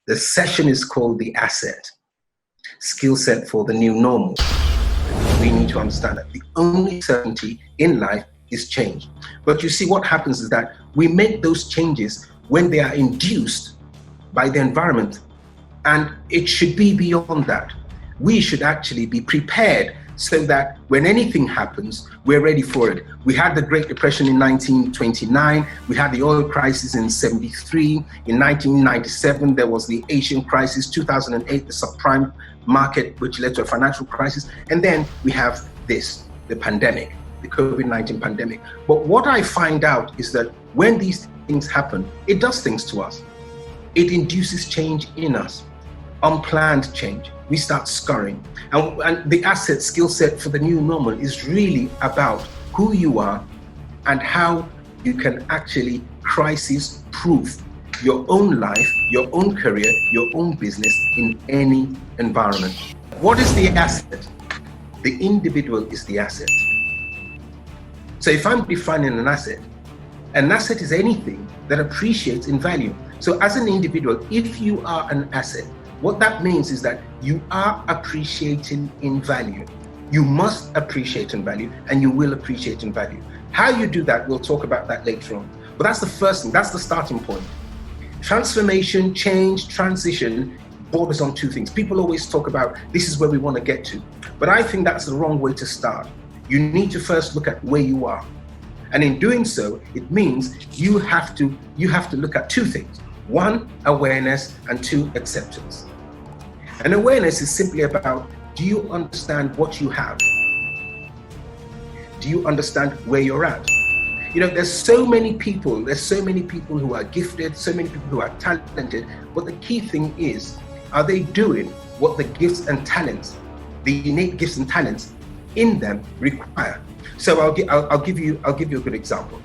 The session is called The Asset, Skill Set for the New Normal. We need to understand that the only certainty in life is change. But you see, what happens is that we make those changes when they are induced by the environment, and it should be beyond that. We should actually be prepared so that when anything happens, we're ready for it. We had the Great Depression in 1929, we had the oil crisis in 73, in 1997 there was the Asian crisis, 2008 the subprime market which led to a financial crisis, and then we have this, the pandemic, the COVID-19 pandemic. But what I find out is that when these things happen, it does things to us. It induces change in us, unplanned change. We start scurrying. And the asset skill set for the new normal is really about who you are and how you can actually crisis proof your own life, your own career, your own business in any environment. What is the asset? The individual is the asset. So if I'm defining an asset is anything that appreciates in value. So as an individual, if you are an asset, what that means is that you are appreciating in value. You must appreciate in value, and you will appreciate in value. How you do that, we'll talk about that later on. But that's the first thing, that's the starting point. Transformation, change, transition borders on two things. People always talk about this is where we want to get to, but I think that's the wrong way to start. You need to first look at where you are. And in doing so, it means you have to look at two things. One, awareness, and two, acceptance. And awareness is simply about, do you understand what you have? Do you understand where you're at? You know, there's so many people who are gifted, so many people who are talented, but the key thing is, are they doing what the gifts and talents, the innate gifts and talents in them require? So I'll give you a good example.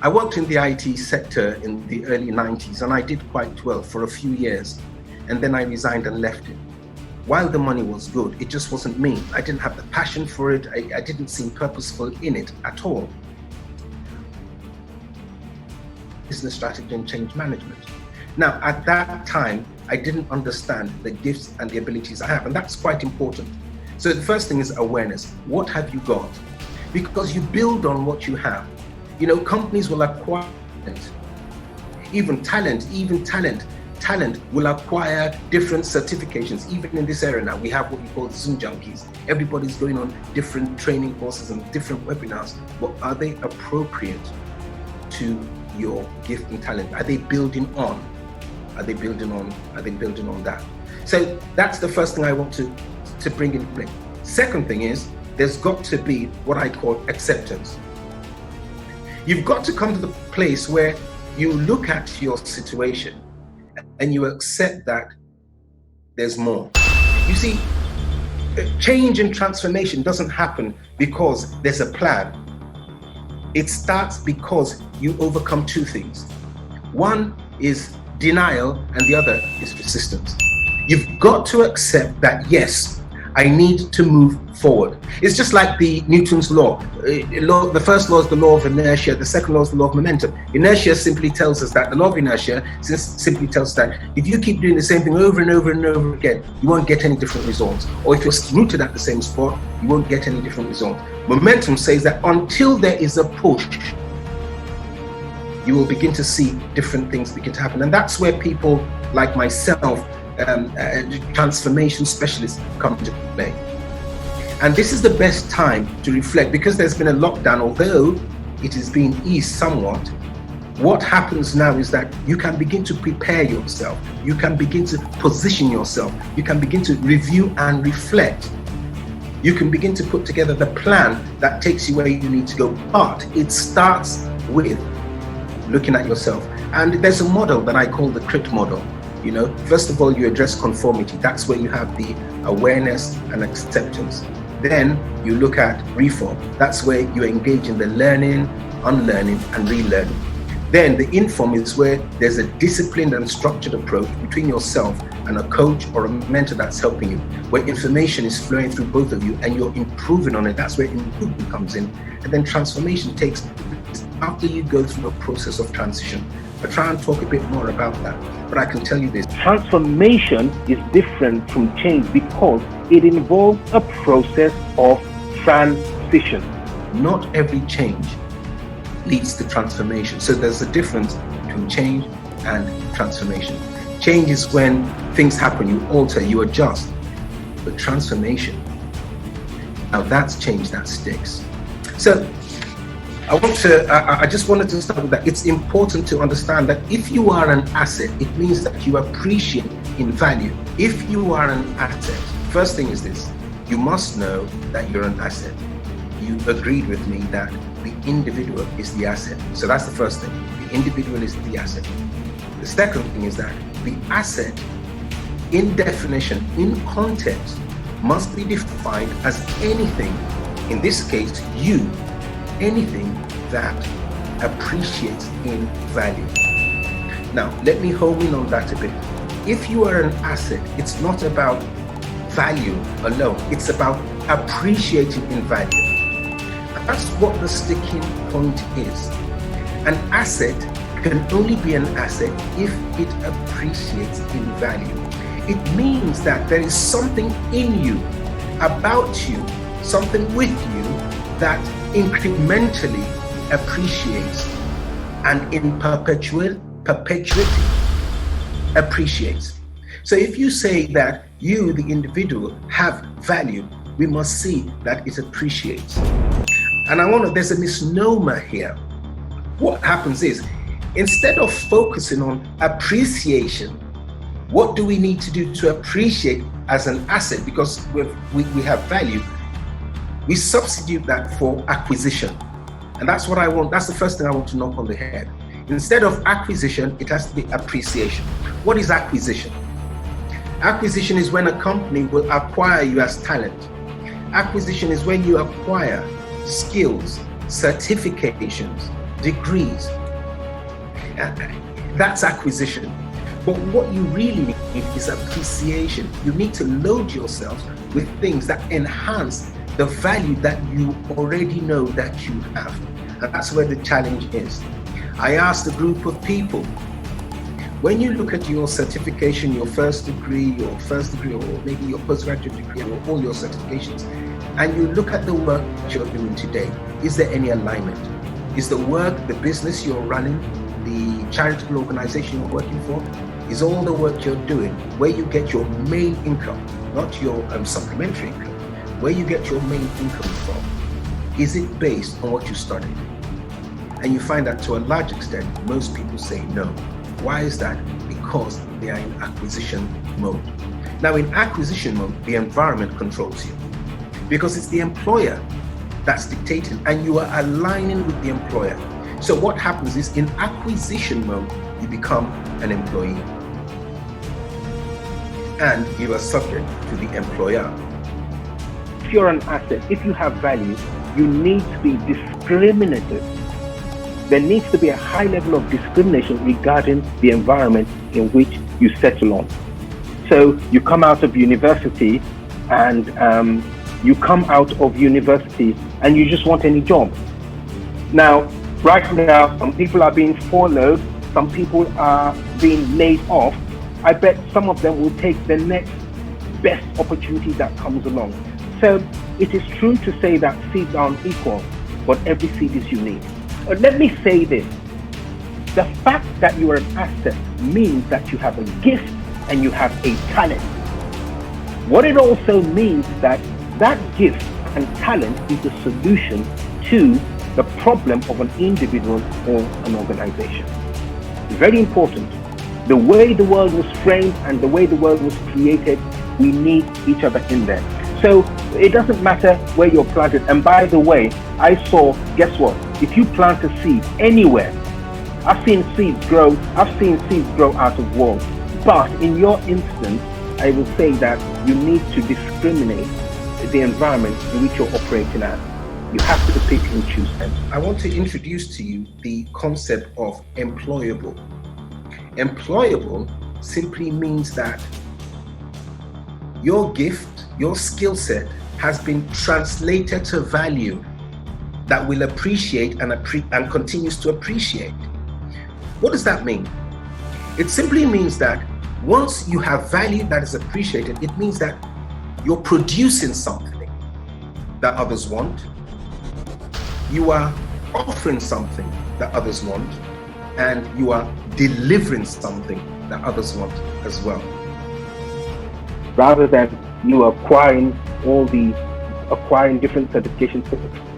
I worked in the IT sector in the early 90s, and I did quite well for a few years, and then I resigned and left it. While the money was good, it just wasn't me. I didn't have the passion for it. I didn't seem purposeful in it at all. Business strategy and change management. Now, at that time, I didn't understand the gifts and the abilities I have, and that's quite important. So the first thing is awareness. What have you got? Because you build on what you have. You know, companies will acquire talent will acquire different certifications. Even in this area now, we have what we call Zoom junkies. Everybody's going on different training courses and different webinars. But are they appropriate to your gift and talent? Are they building on? Are they building on that? So that's the first thing I want to bring in play. Second thing is, there's got to be what I call acceptance. You've got to come to the place where you look at your situation and you accept that there's more. You see, change and transformation doesn't happen because there's a plan. It starts because you overcome two things. One is denial and the other is persistence. You've got to accept that, yes, I need to move forward. It's just like the Newton's law. The first law is the law of inertia. The second law is the law of momentum. Inertia simply tells us that, the law of inertia simply tells us that if you keep doing the same thing over and over and over again, you won't get any different results. Or if you're rooted at the same spot, you won't get any different results. Momentum says that until there is a push, you will begin to see different things begin to happen. And that's where people like myself, transformation specialists, come to play. And this is the best time to reflect, because there's been a lockdown, although it has been eased somewhat. What happens now is that you can begin to prepare yourself, you can begin to position yourself, you can begin to review and reflect. You can begin to put together the plan that takes you where you need to go. But it starts with looking at yourself. And there's a model that I call the CRIT model. You know, first of all, you address conformity. That's where you have the awareness and acceptance. Then you look at reform. That's where you engage in the learning, unlearning, and relearning. Then the inform is where there's a disciplined and structured approach between yourself and a coach or a mentor that's helping you, where information is flowing through both of you and you're improving on it. That's where improvement comes in. And then transformation takes place after you go through a process of transition. I'll try and talk a bit more about that, but I can tell you this. Transformation is different from change because it involves a process of transition. Not every change leads to transformation. So there's a difference between change and transformation. Change is when things happen, you alter, you adjust. But transformation, now that's change that sticks. So I just wanted to start with that. It's important to understand that if you are an asset, it means that you appreciate in value. If you are an asset, first thing is this, you must know that you're an asset. You agreed with me that the individual is the asset. So that's the first thing. The individual is the asset. The second thing is that the asset, in definition, in context, must be defined as anything, in this case, you, anything that appreciates in value. Now, let me home in on that a bit. If you are an asset, it's not about value alone, it's about appreciating in value. And that's what the sticking point is. An asset can only be an asset if it appreciates in value. It means that there is something in you, about you, something with you that incrementally appreciates and in perpetuity appreciates. So if you say that you, the individual, have value, we must see that it appreciates. And there's a misnomer here. What happens is, instead of focusing on appreciation, what do we need to do to appreciate as an asset? Because we have value, we substitute that for acquisition. And that's what I want. That's the first thing I want to knock on the head. Instead of acquisition, it has to be appreciation. What is acquisition? Acquisition is when a company will acquire you as talent. Acquisition is when you acquire skills, certifications, degrees. That's acquisition. But what you really need is appreciation. You need to load yourself with things that enhance the value that you already know that you have. And that's where the challenge is. I asked a group of people, when you look at your certification, your first degree, or maybe your postgraduate degree, or all your certifications, and you look at the work that you're doing today, is there any alignment? Is the work, the business you're running, the charitable organization you're working for, is all the work you're doing where you get your main income, not your supplementary income, where you get your main income from? Is it based on what you studied? And you find that to a large extent, most people say no. Why is that? Because they are in acquisition mode. Now, in acquisition mode, the environment controls you because it's the employer that's dictating and you are aligning with the employer. So what happens is, in acquisition mode, you become an employee and you are subject to the employer. If you're an asset, if you have value, you need to be discriminative. There needs to be a high level of discrimination regarding the environment in which you settle on. So you come out of university and you just want any job. Now, right now, some people are being furloughed, some people are being laid off. I bet some of them will take the next best opportunity that comes along. So it is true to say that seeds are unequal, but every seed is unique. But let me say this, the fact that you are an asset means that you have a gift and you have a talent. What it also means that gift and talent is the solution to the problem of an individual or an organization. Very important. The way the world was framed and the way the world was created, we need each other in there. So it doesn't matter where you're planted. And by the way, I saw, guess what? If you plant a seed anywhere, I've seen seeds grow out of walls. But in your instance, I will say that you need to discriminate the environment in which you're operating at. You have to pick and choose them. I want to introduce to you the concept of employable. Employable simply means that your gift, your skill set has been translated to value that will appreciate and continues to appreciate. What does that mean? It simply means that once you have value that is appreciated, it means that you're producing something that others want. You are offering something that others want, and you are delivering something that others want as well. Rather than you acquiring different certification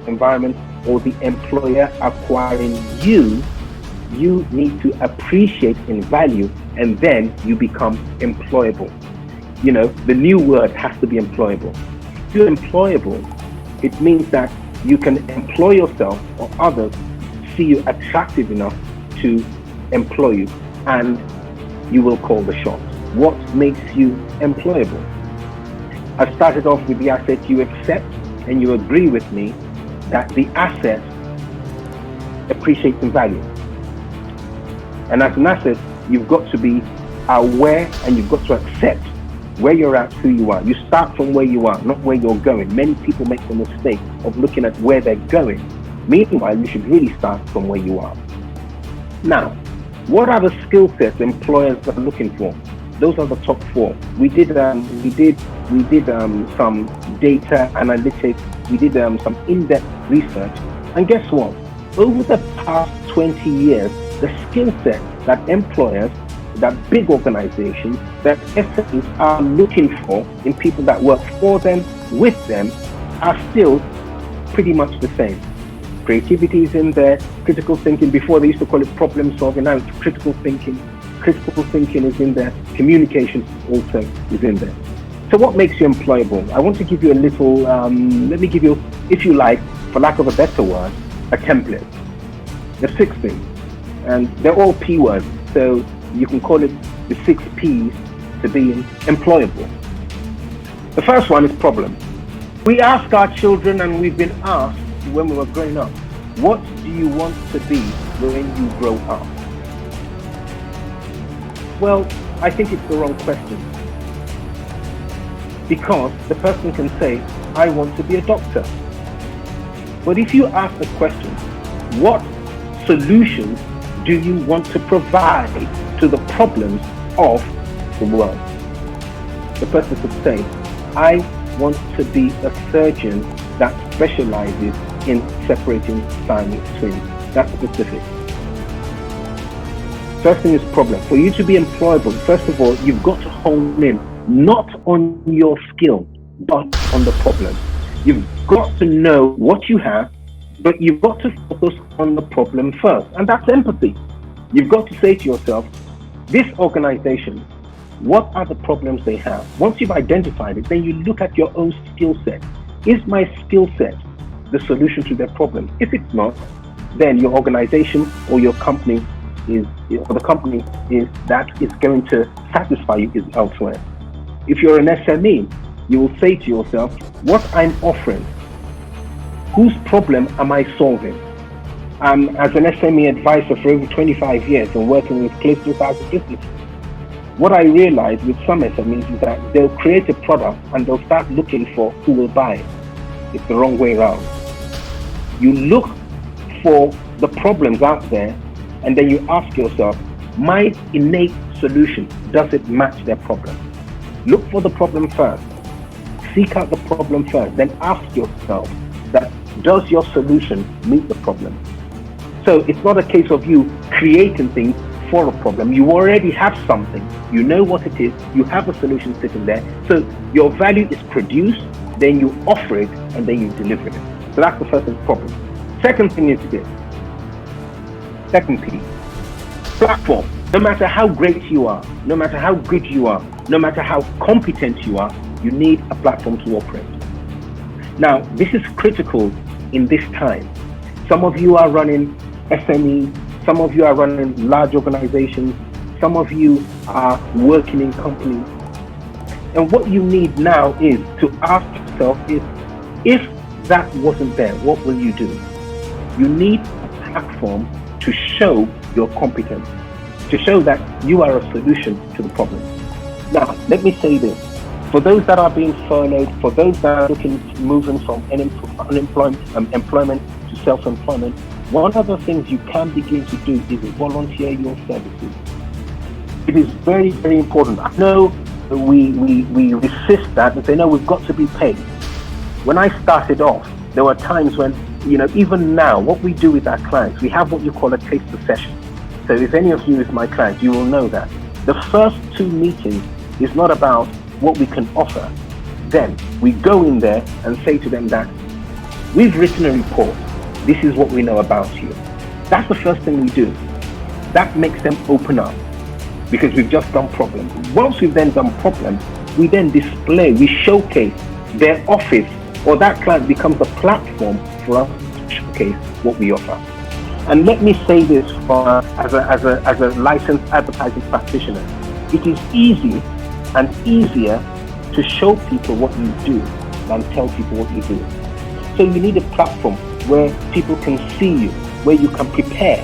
environments, or the employer acquiring you need to appreciate in value, and then you become employable. You know, the new word has to be employable. If you're employable, it means that you can employ yourself, or others see you attractive enough to employ you, and you will call the shots. What makes you employable? I started off with the asset. You accept and you agree with me that the asset appreciates in value. And as an asset, you've got to be aware and you've got to accept where you're at, who you are. You start from where you are, not where you're going. Many people make the mistake of looking at where they're going. Meanwhile, you should really start from where you are. Now, what are the skill sets employers are looking for? Those are the top 4. We did some data analytics. We did some in-depth research. And guess what? Over the past 20 years, the skill set that employers, that big organizations, that SMEs are looking for in people that work for them, with them, are still pretty much the same. Creativity is in there, critical thinking. Before they used to call it problem solving, now it's critical thinking. Critical thinking is in there, communication also is in there. So what makes you employable? I want to give you a little, let me give you, if you like, for lack of a better word, a template. There's 6 things, and they're all P words, so you can call it the 6 P's to being employable. The first one is problem. We ask our children, and we've been asked when we were growing up, what do you want to be when you grow up? Well, I think it's the wrong question. Because the person can say, I want to be a doctor. But if you ask the question, what solutions do you want to provide to the problems of the world? The person could say, I want to be a surgeon that specializes in separating Siamese twins. That's specific. First thing is problem. For you to be employable, first of all, you've got to hone in not on your skill, but on the problem. You've got to know what you have, but you've got to focus on the problem first. And that's empathy. You've got to say to yourself, this organization, what are the problems they have? Once you've identified it, then you look at your own skill set. Is my skill set the solution to their problem? If it's not, then your organization or your company or the company that is going to satisfy you is elsewhere. If you're an SME, you will say to yourself, what I'm offering, whose problem am I solving? As an SME advisor for over 25 years and working with close to 1,000 businesses, what I realize with some SMEs is that they'll create a product and they'll start looking for who will buy it. It's the wrong way around. You look for the problems out there, and then you ask yourself, my innate solution, does it match their problem? Look for the problem first. Seek out the problem first. Then ask yourself, does your solution meet the problem? So it's not a case of you creating things for a problem. You already have something. You know what it is. You have a solution sitting there. So your value is produced, then you offer it, and then you deliver it. So that's the first problem. Second thing is this. Second P, platform. No matter how great you are, no matter how good you are, no matter how competent you are, you need a platform to operate. Now, this is critical in this time. Some of you are running SMEs, some of you are running large organizations, some of you are working in companies. And what you need now is to ask yourself is, if that wasn't there, what will you do? You need a platform to show your competence, to show that you are a solution to the problem. Now, let me say this. For those that are being furloughed, for those that are moving from employment to self-employment, One of the things you can begin to do is volunteer your services. It is very, very important. I know we resist that and say, no, we've got to be paid. When I started off, there were times when, even now, what we do with our clients, we have what you call a taster session. So if any of you is my client, you will know that the first 2 meetings is not about what we can offer. Then we go in there and say to them that we've written a report. This is what we know about you. That's the first thing we do. That makes them open up because we've just done problems. Once we've then done problems, we then display, we showcase their office, or that client becomes a platform for us to showcase what we offer. And let me say this as a licensed advertising practitioner. It is easy and easier to show people what you do than tell people what you do. So you need a platform where people can see you, where you can prepare,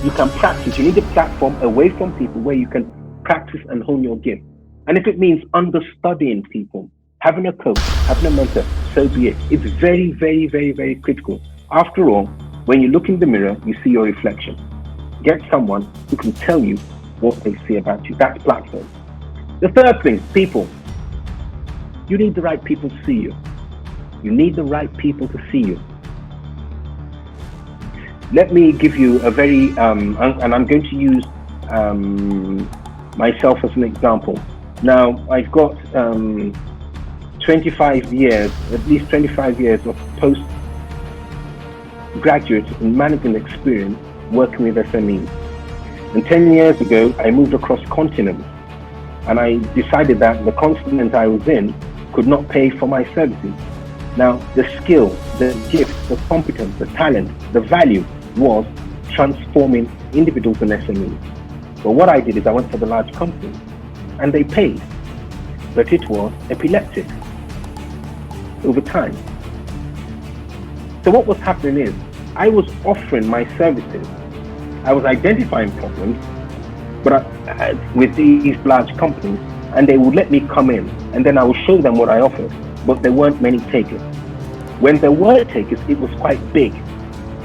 you can practice. You need a platform away from people where you can practice and hone your gift. And if it means understudying people, having a coach, having a mentor, so be it. It's very, very, very, very critical. After all, when you look in the mirror, you see your reflection. Get someone who can tell you what they see about you. That's platform. The third thing, people. You need the right people to see you. You need the right people to see you. Let me give you a very, and I'm going to use myself as an example. Now, I've got 25 years, at least 25 years of postgraduate and management experience working with SMEs. And 10 years ago, I moved across continents, and I decided that the continent I was in could not pay for my services. Now, the skill, the gift, the competence, the talent, the value was transforming individuals and SMEs. But what I did is I went for the large companies, and they paid, but it was epileptic over time. So what was happening is I was offering my services. I was identifying problems with these large companies, and they would let me come in, and then I would show them what I offered, but there weren't many takers. When there were takers, it was quite big.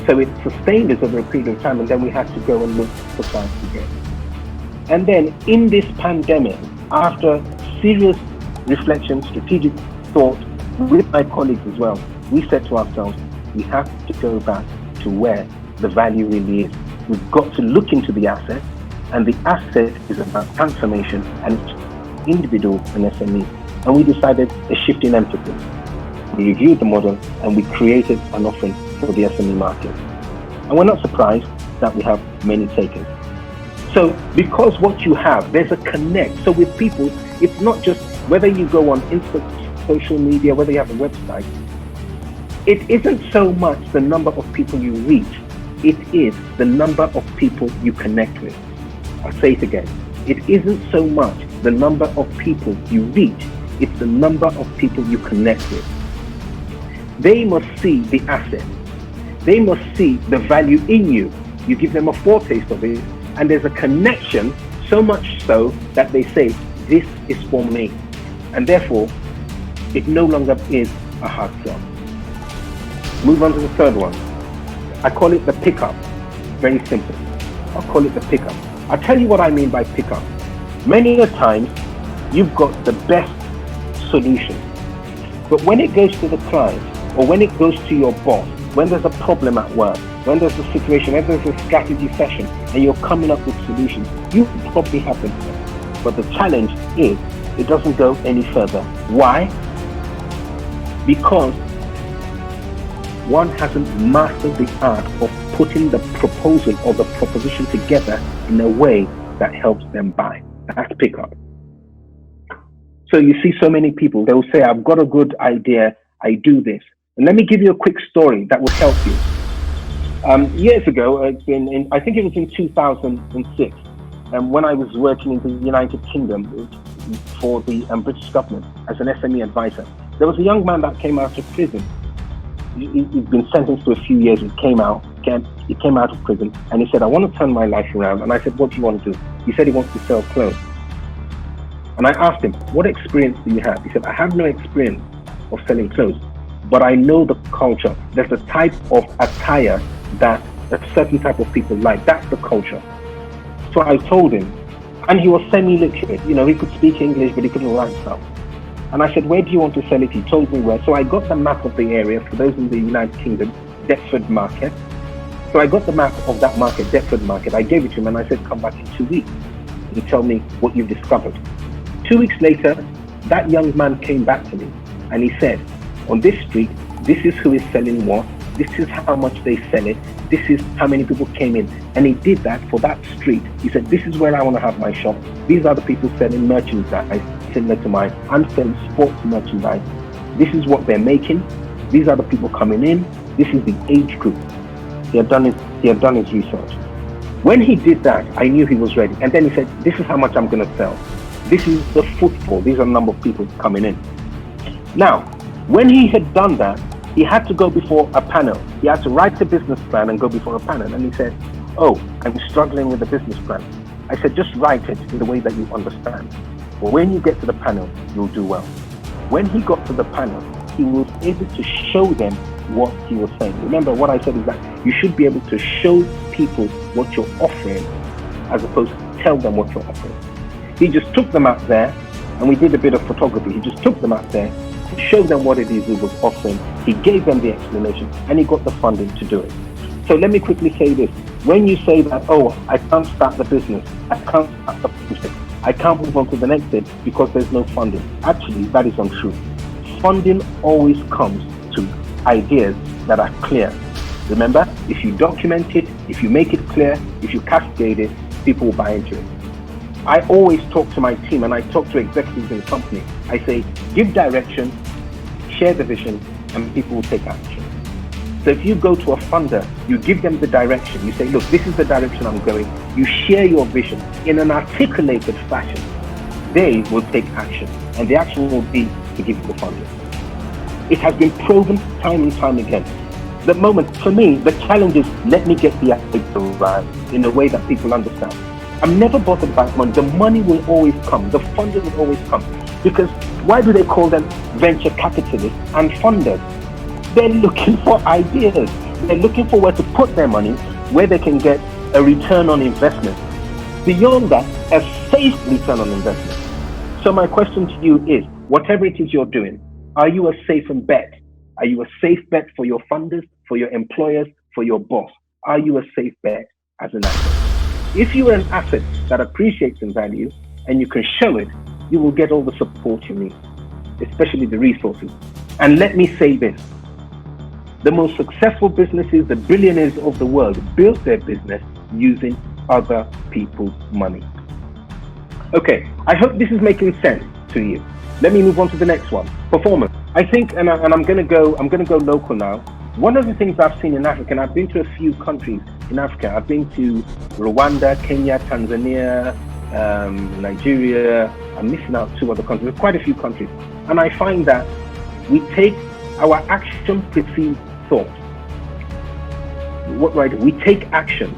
So it sustained us over a period of time, and then we had to go and look for clients again. And then in this pandemic, after serious reflection, strategic thought with my colleagues as well, we said to ourselves, we have to go back to where the value really is. We've got to look into the asset, and the asset is about transformation and individuals and SMEs. And we decided a shift in emphasis. We reviewed the model and we created an offering for the SME market. And we're not surprised that we have many takers. So because what you have, there's a connect. So with people, it's not just whether you go on social media, whether you have a website. It isn't so much the number of people you reach. It is the number of people you connect with. I'll say it again. It isn't so much the number of people you reach. It's the number of people you connect with. They must see the asset. They must see the value in you. You give them a foretaste of it, and there's a connection, so much so that they say, this is for me. And therefore, it no longer is a hard sell. Move on to the third one. I call it the pickup. Very simple. I'll call it the pickup. I'll tell you what I mean by pickup. Many a times, you've got the best solution. But when it goes to the client, or when it goes to your boss, when there's a problem at work, when there's a situation, when there's a strategy session, and you're coming up with solutions, you probably have them. But the challenge is, it doesn't go any further. Why? Because one hasn't mastered the art of putting the proposal or the proposition together in a way that helps them buy. That's pickup. So you see so many people, they'll say, I've got a good idea, I do this. And let me give you a quick story that would help you. Years ago, I think it was in 2006, when I was working in the United Kingdom for the British government as an SME advisor, there was a young man that came out of prison. He'd been sentenced to a few years. He came out of prison, and he said, I want to turn my life around. And I said, what do you want to do? He said he wants to sell clothes. And I asked him, what experience do you have? He said, I have no experience of selling clothes, but I know the culture. There's a type of attire that a certain type of people like. That's the culture. So I told him, and he was semi-literate. He could speak English, but he couldn't write stuff. And I said, where do you want to sell it? He told me where. So I got the map of the area. For those in the United Kingdom, Deptford Market. So I got the map of that market, Deptford Market. I gave it to him and I said, come back in 2 weeks and tell me what you've discovered. 2 weeks later, that young man came back to me and he said, on this street, this is who is selling what. This is how much they sell it. This is how many people came in. And he did that for that street. He said, this is where I want to have my shop. These are the people selling merchandise similar to mine. I'm selling sports merchandise. This is what they're making. These are the people coming in. This is the age group. He had done his research. When he did that, I knew he was ready. And then he said, this is how much I'm going to sell. This is the footfall. These are the number of people coming in. Now, when he had done that, he had to go before a panel. He had to write a business plan and go before a panel. And he said, oh, I'm struggling with the business plan. I said, just write it in the way that you understand. But when you get to the panel, you'll do well. When he got to the panel, he was able to show them what he was saying. Remember, what I said is that you should be able to show people what you're offering as opposed to tell them what you're offering. He just took them out there, and we did a bit of photography. He just took them out there to show them what it is he was offering. He gave them the explanation, and he got the funding to do it. So let me quickly say this. When you say that, oh, I can't start the business, I can't start the project, I can't move on to the next step because there's no funding. Actually, that is untrue. Funding always comes to ideas that are clear. Remember, if you document it, if you make it clear, if you cascade it, people will buy into it. I always talk to my team and I talk to executives in companies. I say, give direction, share the vision, and people will take action. So if you go to a funder, you give them the direction. You say, look, this is the direction I'm going. You share your vision in an articulated fashion. They will take action, and the action will be to give you the funding. It has been proven time and time again. The moment, for me, the challenge is let me get the idea right in a way that people understand. I'm never bothered about money. The money will always come. The funding will always come. Because why do they call them venture capitalists and funders? They're looking for ideas. They're looking for where to put their money, where they can get a return on investment. Beyond that, a safe return on investment. So my question to you is, whatever it is you're doing, are you a safe bet? Are you a safe bet for your funders, for your employers, for your boss? Are you a safe bet as an asset? If you are an asset that appreciates in value and you can show it, you will get all the support you need, especially the resources. And let me say this, the most successful businesses, the billionaires of the world, built their business using other people's money. Okay, I hope this is making sense to you. Let me move on to the next one, performance. I think, and I'm going to go local now. One of the things I've seen in Africa, and I've been to a few countries in Africa. I've been to Rwanda, Kenya, Tanzania, Nigeria. I'm missing out 2 other countries. There's quite a few countries. And I find that we take our action precedes thought. We take action,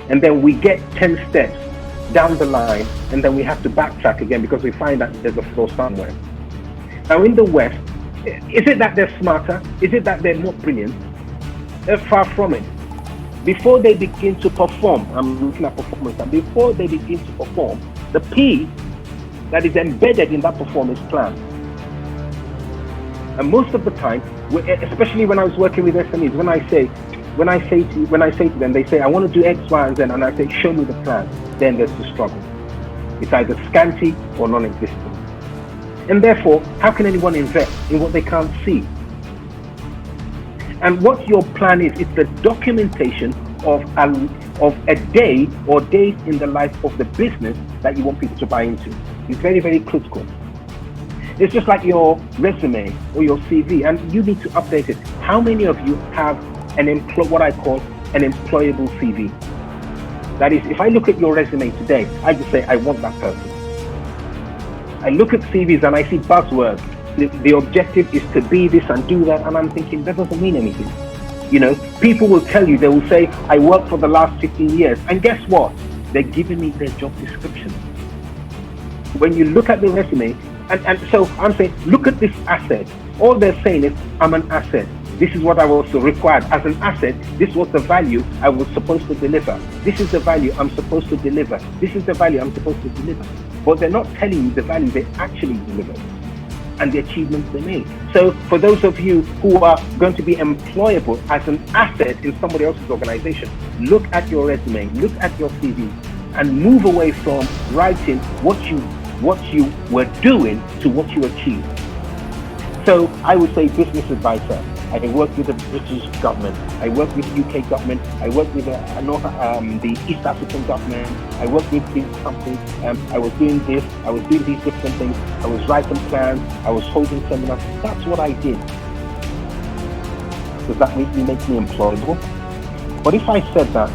and then we get 10 steps down the line, and then we have to backtrack again because we find that there's a flaw somewhere. Now in the West, is it that they're smarter? Is it that they're more brilliant? They're far from it. Before they begin to perform, I'm looking at performance, and before they begin to perform, the P that is embedded in that performance plan. And most of the time, especially when I was working with SMEs, when I say to them, they say, I want to do X, Y, and Z, and I say, show me the plan. Then there's the struggle. It's either scanty or non-existent. And therefore, how can anyone invest in what they can't see? And what your plan is, it's the documentation of a day or days in the life of the business that you want people to buy into. It's very, very critical. It's just like your resume or your CV, and you need to update it. How many of you have what I call an employable CV? That is, if I look at your resume today, I just say, I want that person. I look at CVs and I see buzzwords. The objective is to be this and do that, and I'm thinking, that doesn't mean anything. You know, people will tell you, they will say, I worked for the last 15 years. And guess what? They're giving me their job description. When you look at the resume, and so I'm saying, look at this asset. All they're saying is, I'm an asset. This is what I was required. As an asset, this was the value I was supposed to deliver. This is the value I'm supposed to deliver. This is the value I'm supposed to deliver. But they're not telling you the value they actually delivered and the achievements they made. So for those of you who are going to be employable as an asset in somebody else's organization, look at your resume, look at your CV, and move away from writing what you were doing to what you achieved. So I would say business advisor. I work with the British government. I work with the UK government. I work with the East African government. I work with these companies. I was doing this. I was doing these different things. I was writing plans. I was holding seminars. That's what I did. Does that make me employable? But if I said that,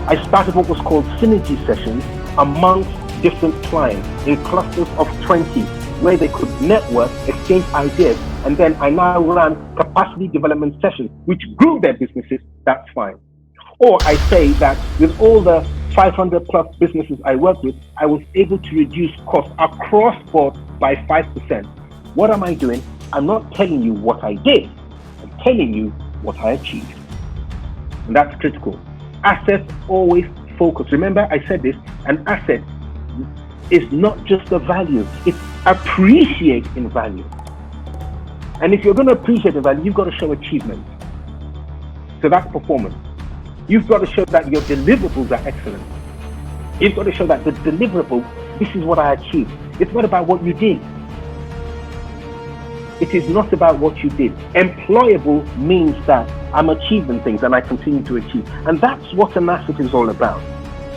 I started what was called synergy sessions amongst different clients in clusters of 20, where they could network, exchange ideas, and then I now ran capacity development sessions, which grew their businesses. That's fine. Or I say that with all the 500 plus businesses I work with, I was able to reduce costs across board by 5%. What am I doing? I'm not telling you what I did. I'm telling you what I achieved. And that's critical. Assets always focus. Remember, I said this, an asset is not just a value, it's appreciate in value. And if you're going to appreciate the value, you've got to show achievement. So that's performance. You've got to show that your deliverables are excellent. You've got to show that the deliverable, this is what I achieved. It's not about what you did. It is not about what you did. Employable means that I'm achieving things and I continue to achieve. And that's what an asset is all about.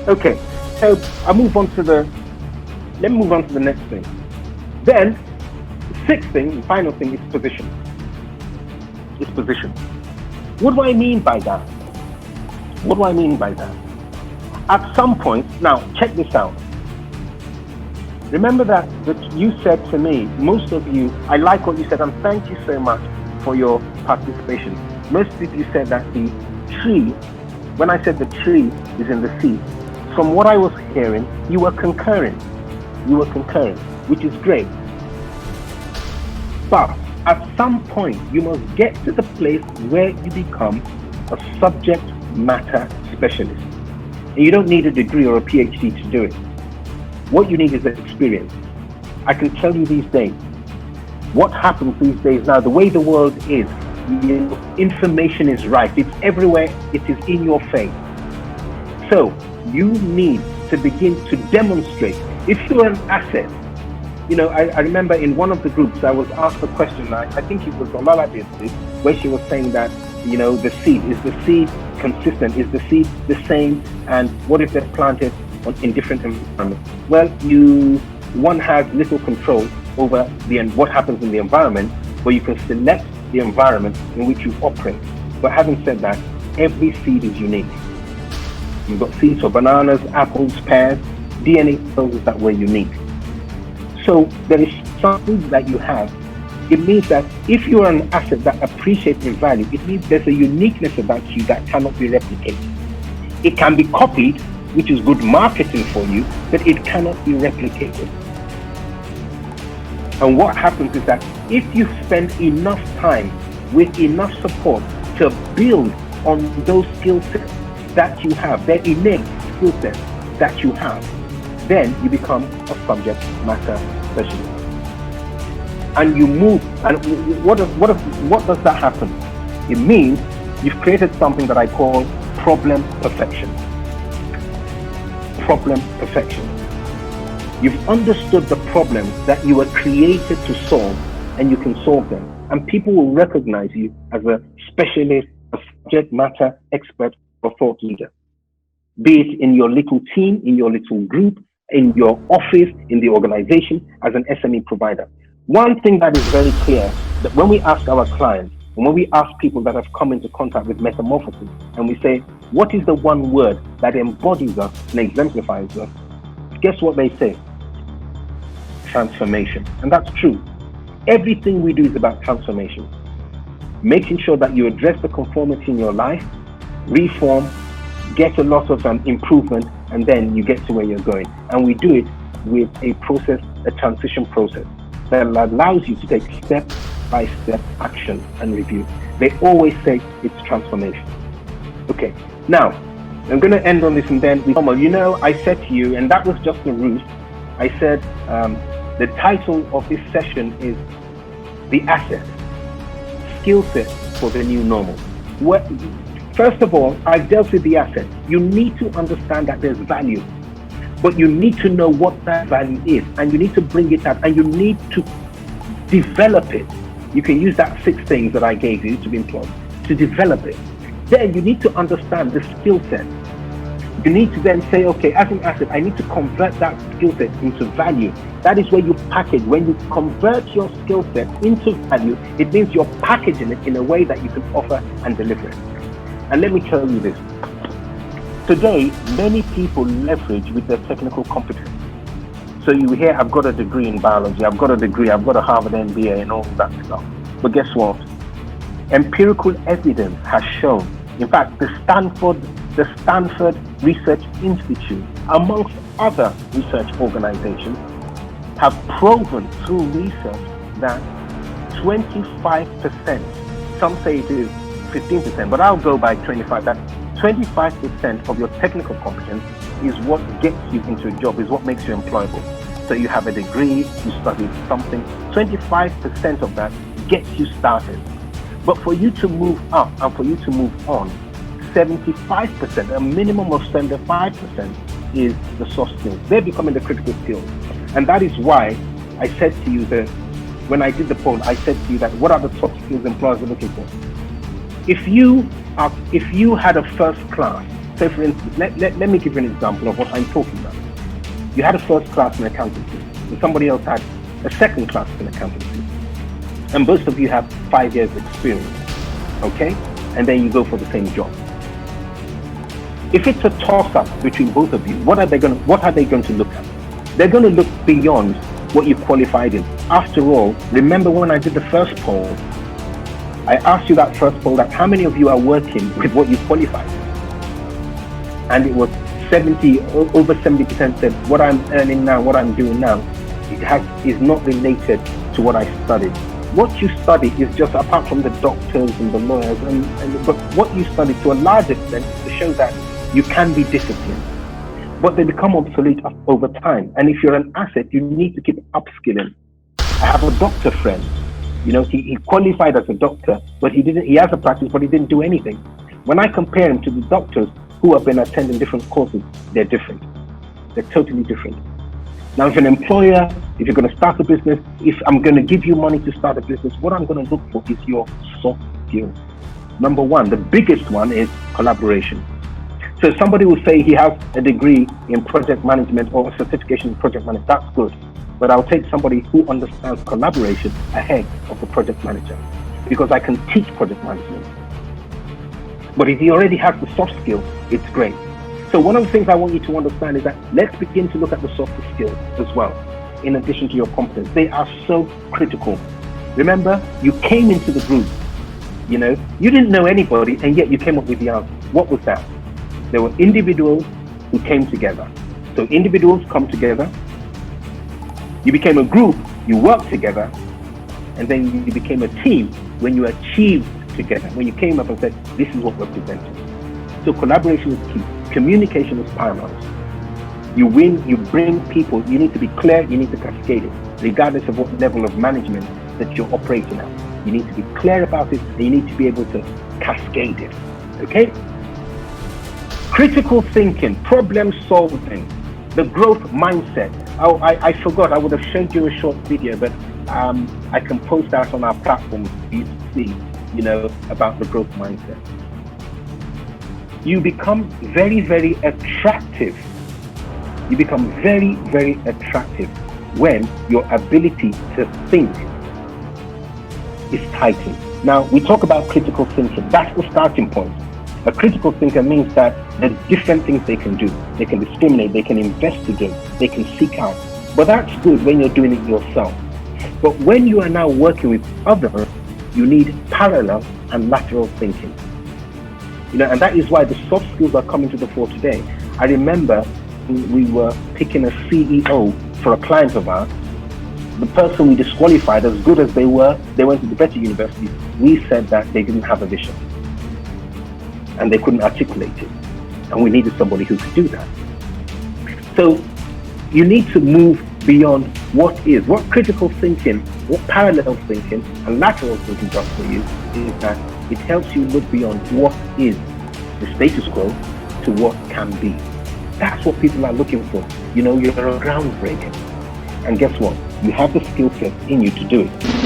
Okay, so let me move on to the next thing. Then, sixth thing, the final thing, is position. It's position. What do I mean by that? What do I mean by that? At some point, now check this out. Remember that you said to me, most of you, I like what you said, and thank you so much for your participation. Most of you said that the tree, when I said the tree is in the sea, from what I was hearing, you were concurring. You were concurring, which is great. But at some point, you must get to the place where you become a subject matter specialist. And you don't need a degree or a PhD to do it. What you need is experience. I can tell you these days, what happens these days now, the way the world is, information is rife. It's everywhere. It is in your face. So you need to begin to demonstrate. If you're an asset, I remember in one of the groups I was asked a question, I think it was Olala did this, where she was saying that, the seed, is the seed consistent? Is the seed the same? And what if they're planted in different environments? Well, one has little control over what happens in the environment, but you can select the environment in which you operate. But having said that, every seed is unique. You've got seeds for bananas, apples, pears. DNA tells us that we're unique. So there is something that you have. It means that if you are an asset that appreciates in value, it means there's a uniqueness about you that cannot be replicated. It can be copied, which is good marketing for you, but it cannot be replicated. And what happens is that if you spend enough time with enough support to build on those skill sets that you have, their innate skill sets that you have, then you become a subject matter specialist. And you move, and what does that happen? It means you've created something that I call problem perfection. Problem perfection. You've understood the problems that you were created to solve, and you can solve them. And people will recognize you as a specialist, a subject matter expert, or thought leader. Be it in your little team, in your little group, in your office, in the organization, as an SME provider. One thing that is very clear, that when we ask our clients, and when we ask people that have come into contact with Metamorphosis, and we say, what is the one word that embodies us and exemplifies us? Guess what they say? Transformation. And that's true. Everything we do is about transformation. Making sure that you address the conformity in your life, reform, get a lot of improvement, and then you get to where you're going. And we do it with a process, a transition process that allows you to take step-by-step action and review. they always say it's transformation. Okay, now I'm going to end on this, and then I said to you, and that was just the roof. I said the title of this session is The Asset, Skill Set for the New Normal. First of all, I dealt with the asset. You need to understand that there's value, but you need to know what that value is, and you need to bring it up, and you need to develop it. You can use that 6 things that I gave you to be employed, to develop it. Then you need to understand the skill set. You need to then say, okay, as an asset, I need to convert that skill set into value. That is where you package. When you convert your skill set into value, it means you're packaging it in a way that you can offer and deliver it. And let me tell you this. Today, many people leverage with their technical competence. So you hear, I've got a degree in biology, I've got a Harvard MBA and all that stuff. But guess what? Empirical evidence has shown, in fact, the Stanford Research Institute, amongst other research organizations, have proven through research that 25%, some say it is 15%, but I'll go by 25%, that 25% of your technical competence is what gets you into a job, is what makes you employable. So you have a degree, you studied something, 25% of that gets you started. But for you to move up and for you to move on, 75%, a minimum of 75% is the soft skills. They're becoming the critical skills. And that is why I said to you that when I did the poll, I said to you that what are the top skills employers are looking for? If you had a first class, say for instance, let me give you an example of what I'm talking about. You had a first class in accountancy, and somebody else had a second class in accountancy, and both of you have 5 years experience, okay? And then you go for the same job. If it's a toss-up between both of you, what are they going to look at? They're going to look beyond what you qualified in. After all, remember when I did the first poll, I asked you that first poll that how many of you are working with what you qualified in? And it was over 70% said what I'm earning now, what I'm doing now, is not related to what I studied. What you study is just, apart from the doctors and the lawyers, but what you study to a large extent is to show that you can be disciplined. But they become obsolete over time. And if you're an asset, you need to keep upskilling. I have a doctor friend. He qualified as a doctor, but he has a practice, but he didn't do anything. When I compare him to the doctors who have been attending different courses, they're different. They're totally different. Now, if an employer, if you're going to start a business, if I'm going to give you money to start a business, what I'm going to look for is your soft skills. Number one, the biggest one is collaboration. So somebody will say he has a degree in project management or a certification in project management. That's good. But I'll take somebody who understands collaboration ahead of the project manager, because I can teach project management. But if he already has the soft skills, it's great. So one of the things I want you to understand is that let's begin to look at the softer skills as well, in addition to your competence. They are so critical. Remember, you came into the group, you didn't know anybody, and yet you came up with the answer. What was that? There were individuals who came together. So individuals come together, you became a group, you worked together, and then you became a team when you achieved together, when you came up and said, this is what we're presenting. So collaboration is key. Communication is paramount. You win, you bring people, you need to be clear, you need to cascade it, regardless of what level of management that you're operating at. You need to be clear about it, and you need to be able to cascade it, okay? Critical thinking, problem solving, the growth mindset. Oh, I forgot, I would have showed you a short video, but I can post that on our platform for you to see, about the growth mindset. You become very, very attractive. You become very, very attractive when your ability to think is tightened. Now, we talk about critical thinking. That's the starting point. A critical thinker means that there's different things they can do. They can discriminate, they can investigate, they can seek out. But that's good when you're doing it yourself. But when you are now working with others, you need parallel and lateral thinking. And that is why the soft skills are coming to the fore today. I remember we were picking a CEO for a client of ours, the person we disqualified, as good as they were, they went to the better universities, we said that they didn't have a vision and they couldn't articulate it. And we needed somebody who could do that. So you need to move beyond what is. What critical thinking, what parallel thinking and lateral thinking does for you is that it helps you look beyond what is the status quo to what can be. That's what people are looking for. You know, you're a groundbreaker. And guess what? You have the skill set in you to do it.